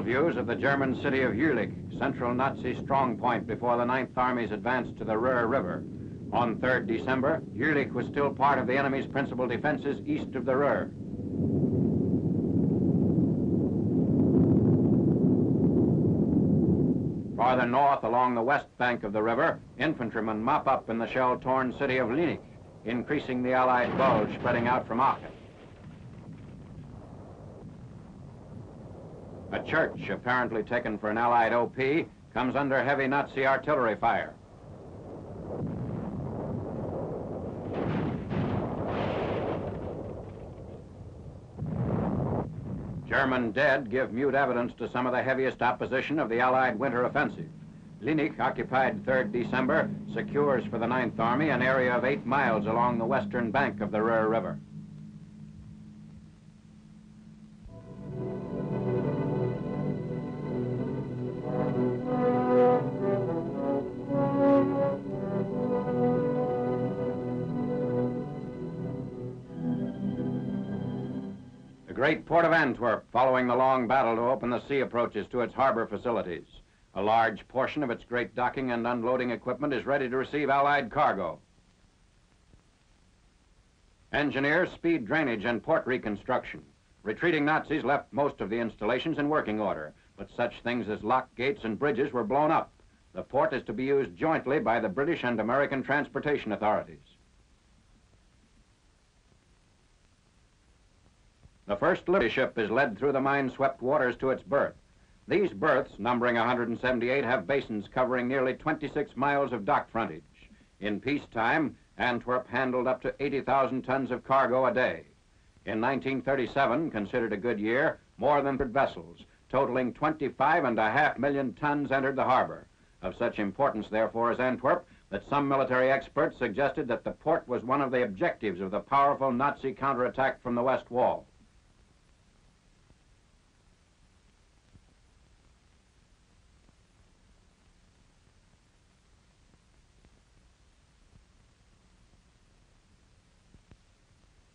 views of the German city of Jülich, central Nazi strong point before the 9th Army's advance to the Ruhr River. On 3rd December, Jülich was still part of the enemy's principal defenses east of the Ruhr. Farther north along the west bank of the river, infantrymen mop up in the shell-torn city of Linnich, increasing the Allied bulge spreading out from Aachen. A church, apparently taken for an Allied OP, comes under heavy Nazi artillery fire. German dead give mute evidence to some of the heaviest opposition of the Allied winter offensive. Linnich, occupied 3rd December, secures for the 9th Army an area of 8 miles along the western bank of the Ruhr River. The great port of Antwerp, following the long battle to open the sea approaches to its harbor facilities. A large portion of its great docking and unloading equipment is ready to receive Allied cargo. Engineers speed drainage and port reconstruction. Retreating Nazis left most of the installations in working order, but such things as lock gates and bridges were blown up. The port is to be used jointly by the British and American transportation authorities. The first Liberty ship is led through the mine-swept waters to its berth. These berths, numbering 178, have basins covering nearly 26 miles of dock frontage. In peacetime, Antwerp handled up to 80,000 tons of cargo a day. In 1937, considered a good year, more than 100 vessels, totaling 25.5 million tons, entered the harbor. Of such importance, therefore, is Antwerp, that some military experts suggested that the port was one of the objectives of the powerful Nazi counterattack from the West Wall.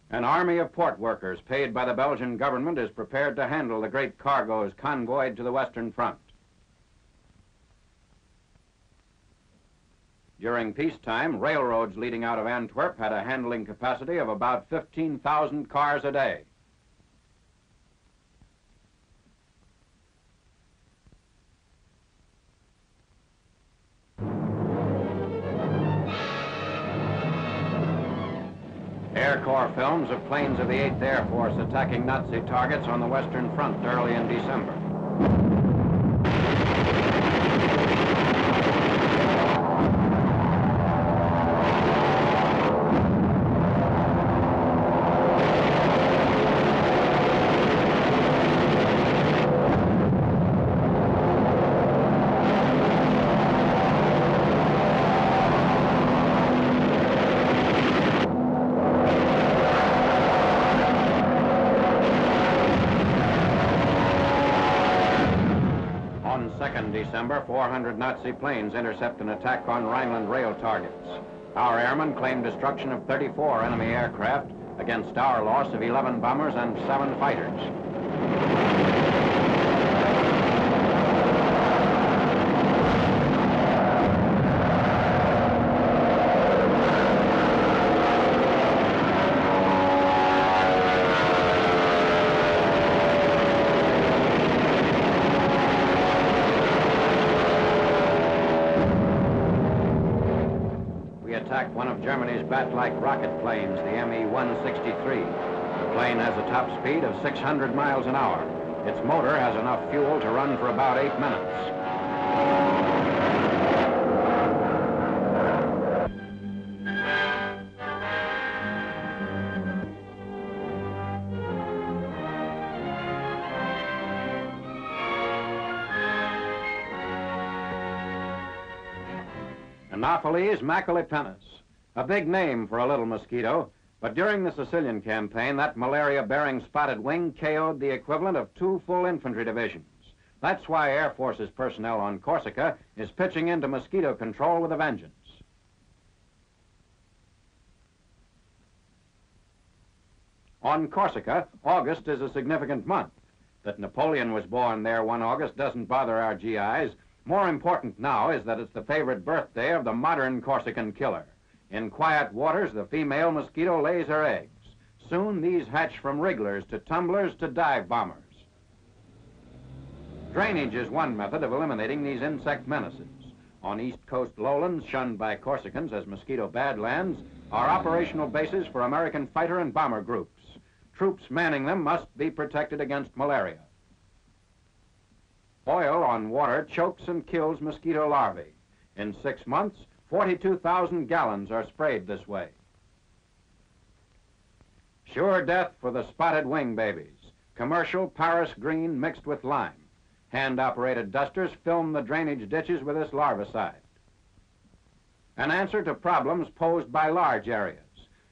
An army of port workers paid by the Belgian government is prepared to handle the great cargoes convoyed to the Western Front. During peacetime, railroads leading out of Antwerp had a handling capacity of about 15,000 cars a day. Air Corps films of planes of the 8th Air Force attacking Nazi targets on the Western Front early in December. December, 400 Nazi planes intercept an attack on Rhineland rail targets. Our airmen claim destruction of 34 enemy aircraft against our loss of 11 bombers and 7 fighters. One of Germany's bat-like rocket planes, the Me-163. The plane has a top speed of 600 miles an hour. Its motor has enough fuel to run for about 8 minutes. Anopheles maculapennis. A big name for a little mosquito, but during the Sicilian campaign, that malaria-bearing spotted wing KO'd the equivalent of 2 full infantry divisions. That's why Air Force's personnel on Corsica is pitching into mosquito control with a vengeance. On Corsica, August is a significant month. That Napoleon was born there one August doesn't bother our GIs. More important now is that it's the favorite birthday of the modern Corsican killer. In quiet waters, the female mosquito lays her eggs. Soon these hatch from wrigglers to tumblers to dive bombers. Drainage is one method of eliminating these insect menaces. On East Coast lowlands, shunned by Corsicans as mosquito badlands, are operational bases for American fighter and bomber groups. Troops manning them must be protected against malaria. Oil on water chokes and kills mosquito larvae. In 6 months, 42,000 gallons are sprayed this way. Sure death for the spotted wing babies. Commercial Paris green mixed with lime. Hand-operated dusters film the drainage ditches with this larvicide. An answer to problems posed by large areas.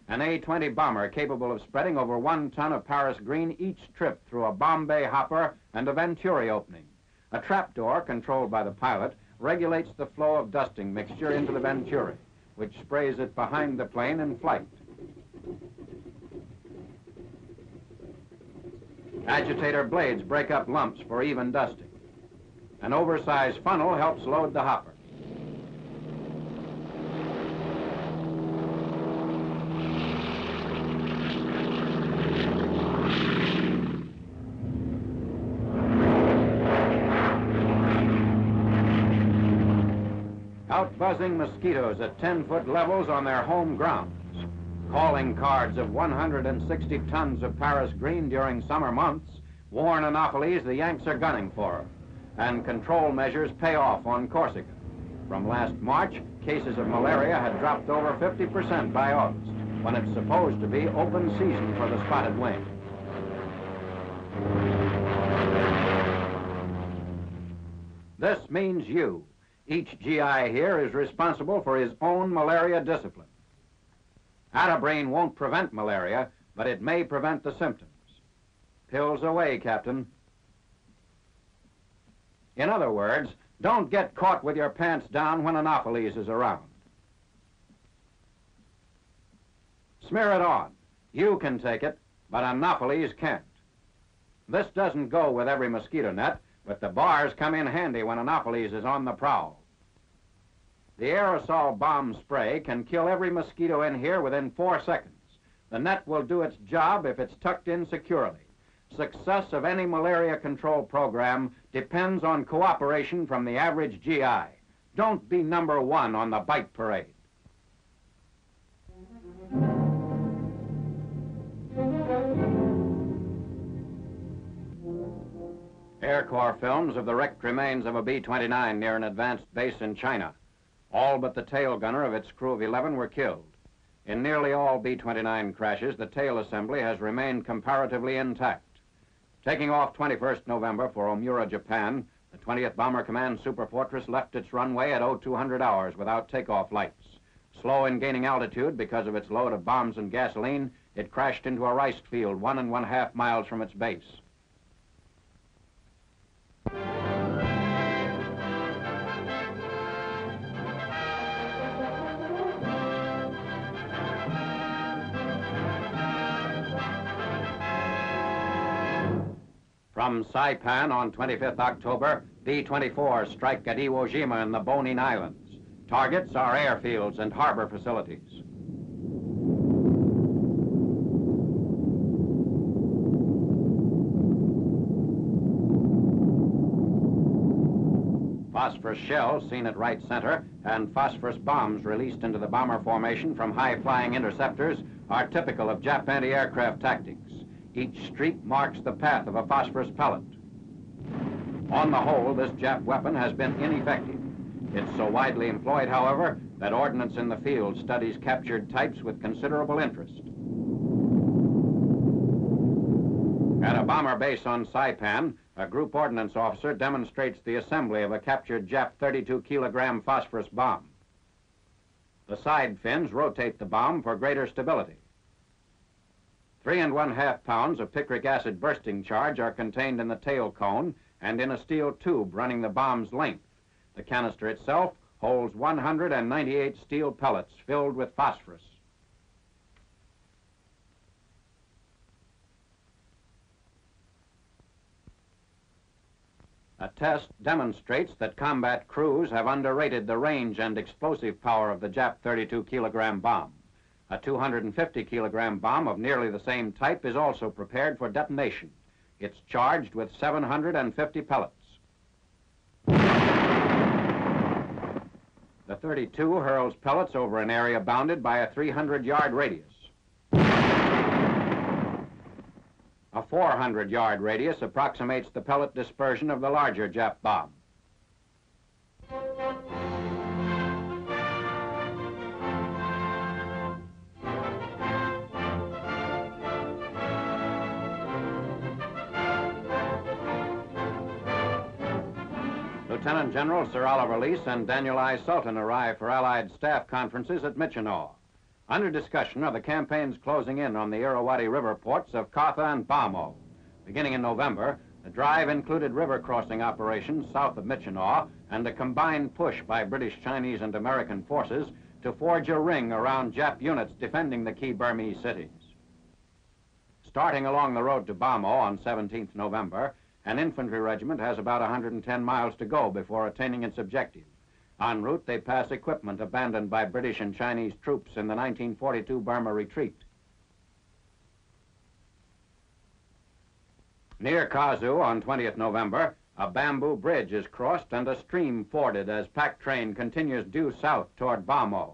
An A-20 bomber capable of spreading over 1 ton of Paris green each trip through a Bombay hopper and a Venturi opening. A trapdoor controlled by the pilot regulates the flow of dusting mixture into the Venturi, which sprays it behind the plane in flight. Agitator blades break up lumps for even dusting. An oversized funnel helps load the hopper. Out buzzing mosquitoes at 10-foot levels on their home grounds. Calling cards of 160 tons of Paris green during summer months warn Anopheles the Yanks are gunning for her. And control measures pay off on Corsica. From last March, cases of malaria had dropped over 50% by August, when it's supposed to be open season for the spotted wing. This means you. Each GI here is responsible for his own malaria discipline. Atabrain won't prevent malaria, but it may prevent the symptoms. Pills away, Captain. In other words, don't get caught with your pants down when Anopheles is around. Smear it on. You can take it, but Anopheles can't. This doesn't go with every mosquito net, but the bars come in handy when Anopheles is on the prowl. The aerosol bomb spray can kill every mosquito in here within 4 seconds. The net will do its job if it's tucked in securely. Success of any malaria control program depends on cooperation from the average GI. Don't be number 1 on the bite parade. Air Corps films of the wrecked remains of a B-29 near an advanced base in China. All but the tail gunner of its crew of 11 were killed. In nearly all B-29 crashes, the tail assembly has remained comparatively intact. Taking off 21st November for Omura, Japan, the 20th Bomber Command Superfortress left its runway at 0200 hours without takeoff lights. Slow in gaining altitude because of its load of bombs and gasoline, it crashed into a rice field 1½ miles from its base. From Saipan on 25th October, B-24 strike at Iwo Jima in the Bonin Islands. Targets are airfields and harbor facilities. Phosphorus shells seen at right center and phosphorus bombs released into the bomber formation from high-flying interceptors are typical of Jap anti-aircraft tactics. Each streak marks the path of a phosphorus pellet. On the whole, this Jap weapon has been ineffective. It's so widely employed, however, that Ordnance in the Field studies captured types with considerable interest. At a bomber base on Saipan, a group ordnance officer demonstrates the assembly of a captured Jap 32-kilogram phosphorus bomb. The side fins rotate the bomb for greater stability. 3½ pounds of picric acid bursting charge are contained in the tail cone and in a steel tube running the bomb's length. The canister itself holds 198 steel pellets filled with phosphorus. A test demonstrates that combat crews have underrated the range and explosive power of the Jap 32-kilogram bomb. A 250-kilogram bomb of nearly the same type is also prepared for detonation. It's charged with 750 pellets. The 32 hurls pellets over an area bounded by a 300-yard radius. A 400-yard radius approximates the pellet dispersion of the larger Jap bomb. Lieutenant General Sir Oliver Leese and Daniel I. Sultan arrive for Allied staff conferences at Michinaw. Under discussion are the campaigns closing in on the Irrawaddy River ports of Katha and Bamo. Beginning in November, the drive included river crossing operations south of Michinaw and a combined push by British, Chinese, and American forces to forge a ring around Jap units defending the key Burmese cities. Starting along the road to Bamo on 17th November, an infantry regiment has about 110 miles to go before attaining its objective. En route, they pass equipment abandoned by British and Chinese troops in the 1942 Burma retreat. Near Kazu on 20th November, a bamboo bridge is crossed and a stream forded as pack train continues due south toward Bamo.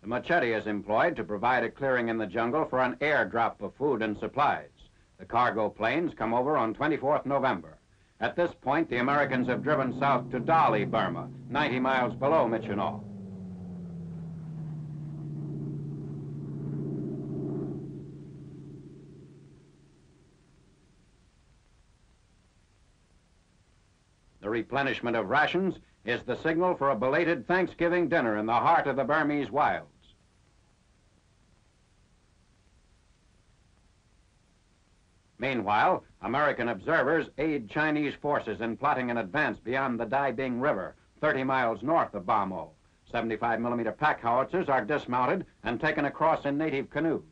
The machete is employed to provide a clearing in the jungle for an airdrop of food and supplies. The cargo planes come over on 24th November. At this point, the Americans have driven south to Dali, Burma, 90 miles below Michinaw. The replenishment of rations is the signal for a belated Thanksgiving dinner in the heart of the Burmese wilds. Meanwhile, American observers aid Chinese forces in plotting an advance beyond the Dai Bing River, 30 miles north of Bamo. 75mm pack howitzers are dismounted and taken across in native canoes.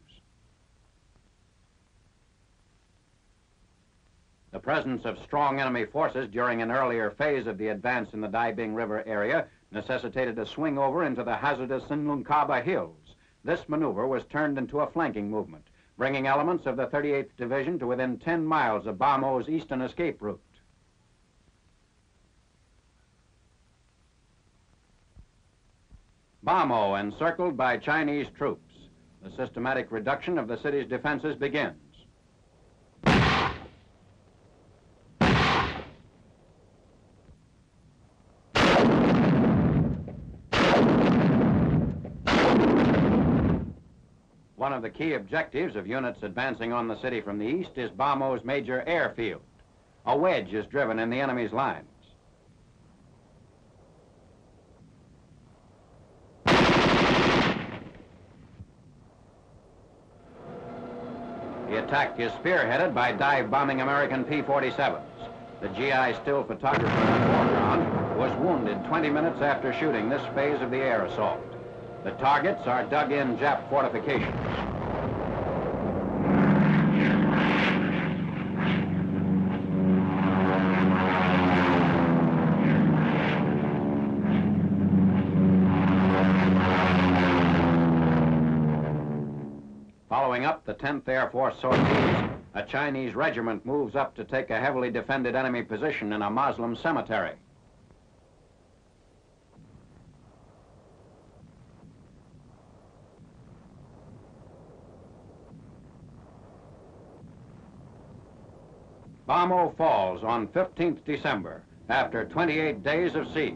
The presence of strong enemy forces during an earlier phase of the advance in the Dai Bing River area necessitated a swing over into the hazardous Sinlunkaba Hills. This maneuver was turned into a flanking movement, bringing elements of the 38th Division to within 10 miles of Bamo's eastern escape route. Bamo encircled by Chinese troops. The systematic reduction of the city's defenses begins. One of the key objectives of units advancing on the city from the east is Bamo's major airfield. A wedge is driven in the enemy's lines. The attack is spearheaded by dive-bombing American P-47s. The GI still photographer in the foreground was wounded 20 minutes after shooting this phase of the air assault. The targets are dug-in Jap fortifications. Following up the 10th Air Force sorties, a Chinese regiment moves up to take a heavily defended enemy position in a Muslim cemetery. Bamo falls on 15th December after 28 days of siege.